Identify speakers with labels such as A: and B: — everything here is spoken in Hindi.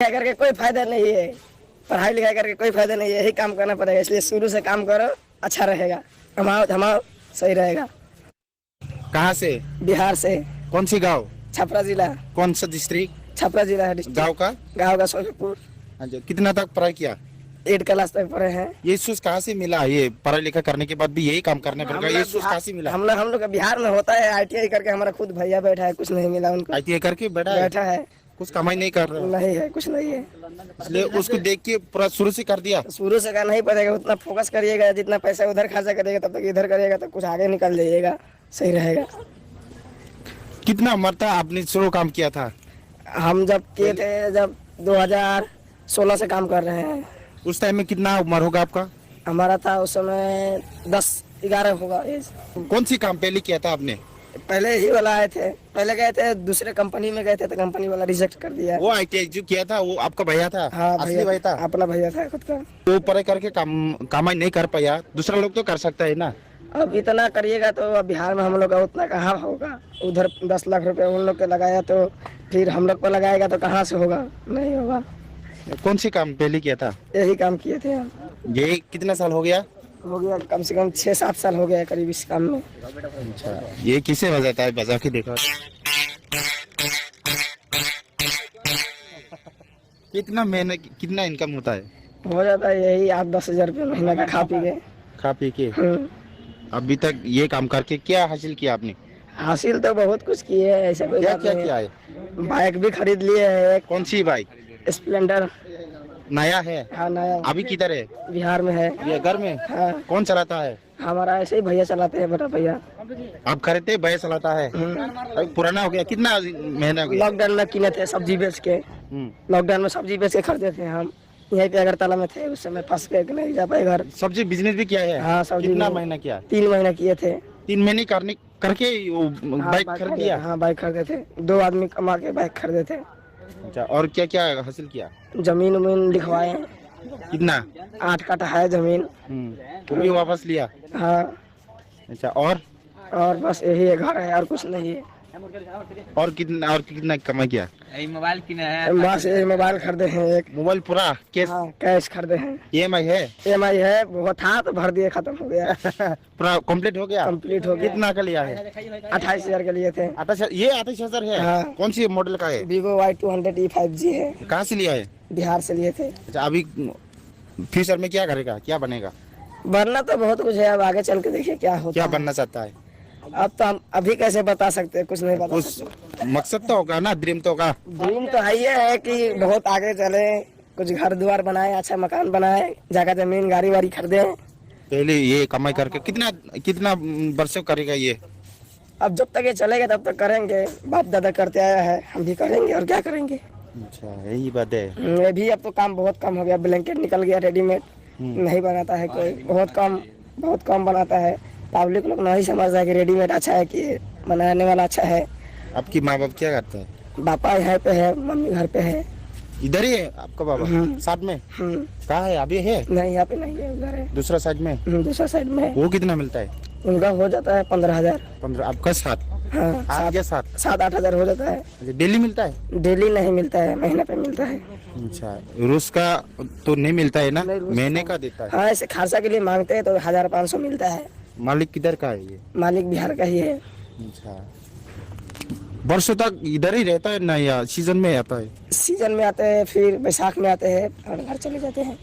A: लिखाई करके कोई फायदा नहीं है, पढ़ाई लिखाई करके कोई फायदा नहीं है, यही काम करना पड़ेगा। इसलिए शुरू से काम करो, अच्छा रहेगा, कमाओ धमाओ, सही रहेगा।
B: कहाँ से?
A: बिहार से।
B: कौन सी गांव?
A: छपरा जिला।
B: कौन सा डिस्ट्रिक्ट?
A: छपरा जिला है डिस्ट्रिक्ट। गाँव का सोलपुर।
B: हाँ जी, कितना तक पढ़ाई किया?
A: 8 क्लास तक पढ़े हैं।
B: ये सोच कहाँ से मिला? ये पढ़ाई लिखा करने के बाद भी यही काम करने पड़ेगा, ये सोच कहाँ से मिला?
A: हम लोग का बिहार में होता है ITI करके, हमारा खुद भैया बैठा है, कुछ नहीं मिला उनको।
B: ITI करके बैठा है, कुछ कमाई नहीं कर रहा?
A: नहीं है, कुछ नहीं है,
B: इसलिए उसको देख के पूरा शुरू से कर दिया।
A: शुरू से करना ही पड़ेगा, उतना फोकस करिएगा, जितना पैसा उधर खर्चा करिएगा तब तक इधर करिएगा तो कुछ आगे निकल जाइएगा, सही रहेगा।
B: कितना उम्र था आपने शुरू काम किया था?
A: हम जब किए थे, जब 2016 से काम कर रहे हैं।
B: उस टाइम में कितना उम्र होगा आपका?
A: हमारा था उस समय 10-11 होगा एज।
B: कौन सी काम पहले किया था आपने?
A: पहले ही वाला आए थे, पहले गए थे दूसरे कंपनी में गए थे तो कंपनी वाला रिजेक्ट कर दिया।
B: वो ITI जो किया था वो आपका भैया था?
A: हाँ,
B: असली भाई था?
A: अपना भैया था खुद का।
B: तो पढ़ाई करके कमाई नहीं कर पाया, दूसरा लोग तो कर सकता है ना।
A: अब इतना करिएगा तो अब बिहार में हम लोग का उतना कहाँ होगा, उधर 10 लाख रुपए उन लोग के लगाया तो फिर हम लोग को लगाएगा तो कहाँ से होगा, नहीं होगा।
B: कौन सी काम पहले किया था?
A: यही काम किए थे हम।
B: ये कितना साल हो गया?
A: हो गया कम से कम 6-7 साल हो गया करीब इस काम में।
B: अच्छा, ये किसे बजाता है? बजा के देखो। कितना मेहनत, कितना इनकम होता है?
A: हो जाता है यही 8-10 हजार रुपये महीना का, खा पी के।
B: अभी तक ये काम करके क्या हासिल किया आपने?
A: हासिल तो बहुत कुछ किए है, ऐसा कोई
B: क्या
A: बात
B: क्या
A: नहीं
B: किया है?
A: बाइक भी खरीद लिए है।
B: कौन सी बाइक?
A: स्प्लेंडर।
B: नया है?
A: हाँ, नया।
B: अभी किधर है?
A: बिहार में है।
B: ये घर में?
A: हाँ।
B: कौन चलाता है?
A: हमारा ऐसे ही भैया चलाते हैं, बड़ा भैया।
B: आप खरीदते, भैया चलाता है? अभी पुराना हो गया, कितना महीना हो गया?
A: लॉकडाउन में किने थे सब्जी बेच के, लॉकडाउन में सब्जी बेच के खरीदे थे हम। यहीं पे अगरतला में थे, उस समय फंस के नहीं जा पाए घर।
B: सब्जी बिजनेस भी किया है?
A: हाँ, सब्जी।
B: कितना महीना किया?
A: 3 महीना किए थे।
B: 3 महीने करके वो बाइक खरीद लिया?
A: हाँ, बाइक खरीदे थे, 2 आदमी कमा के बाइक खरीदे थे।
B: अच्छा, और क्या क्या हासिल किया?
A: जमीन उमीन लिखवाए।
B: कितना?
A: 8 कट्ठा है जमीन।
B: वो भी वापस लिया?
A: हाँ।
B: अच्छा,
A: और बस यही है, घर है और कुछ नहीं है।
B: और कितना कमाई किया?
A: मोबाइल किना है, बस यही मोबाइल खरीदे हैं एक।
B: मोबाइल पूरा कैश?
A: हाँ, कैश खरीदे हैं।
B: EMI है?
A: EMI है, वो था तो भर दिए, खत्म हो गया।
B: पूरा कंप्लीट हो गया?
A: कंप्लीट हो गया।
B: कितना का लिया है?
A: 28 हजार के लिए थे।
B: 28? ये 28,000 है?
A: हाँ।
B: कौन सी मॉडल का है?
A: Vivo Y200e 5G है।
B: कहाँ से लिया है?
A: बिहार से लिए थे।
B: अच्छा, अभी फ्यूचर में क्या करेगा, क्या बनेगा?
A: बनना तो बहुत कुछ है, अब आगे चल के देखिए क्या होता
B: क्या
A: है।
B: बनना चाहता है?
A: अब तो हम अभी कैसे बता सकते हैं, कुछ नहीं बता
B: कुछ
A: सकते।
B: मकसद तो होगा ना, ड्रीम तो होगा।
A: ड्रीम तो है, ये है कि बहुत आगे चले, कुछ घर द्वार बनाए, अच्छा मकान बनाए, जगह जमीन गाड़ी वाड़ी खरीदे।
B: पहले ये कमाई करके कितना वर्षों करेगा ये?
A: अब जब तक ये चलेगा तब तक करेंगे, बाप दादा करते आया है, हम भी करेंगे और क्या करेंगे।
B: अच्छा, यही बात है।
A: ये भी अब तो काम बहुत कम हो गया, ब्लैंकेट निकल गया, रेडीमेड नहीं बनाता है कोई, बहुत कम बनाता है। पब्लिक लोग नहीं समझता है कि रेडीमेड अच्छा है कि बनाने वाला अच्छा है।
B: आपकी माँ बाप क्या करता है?
A: पापा यहाँ पे है, मम्मी घर पे है।
B: इधर ही है आपका बाबा? साथ में? कहाँ है अभी? है
A: नहीं, यहाँ पे नहीं है, उधर है
B: दूसरा साइड में।
A: दूसरा साइड में है।
B: वो कितना मिलता है?
A: उनका हो जाता है 15,000।
B: 15? आपका 7?
A: हाँ,
B: आपके 7?
A: 7-8 हजार हो जाता है।
B: डेली मिलता है?
A: डेली नहीं मिलता है, महीने पे मिलता है।
B: अच्छा, रोज का तो नहीं मिलता है ना,
A: नहीं, रोज
B: महीने का देता है?
A: हाँ, ऐसे खर्चा के लिए मांगते हैं तो 1500 मिलता है।
B: मालिक किधर का है ये?
A: मालिक बिहार का ही है।
B: अच्छा, वर्षों तक इधर ही रहता है ना या सीजन में आता है?
A: सीजन में आते हैं, फिर बैसाख में आते हैं और घर चले जाते हैं।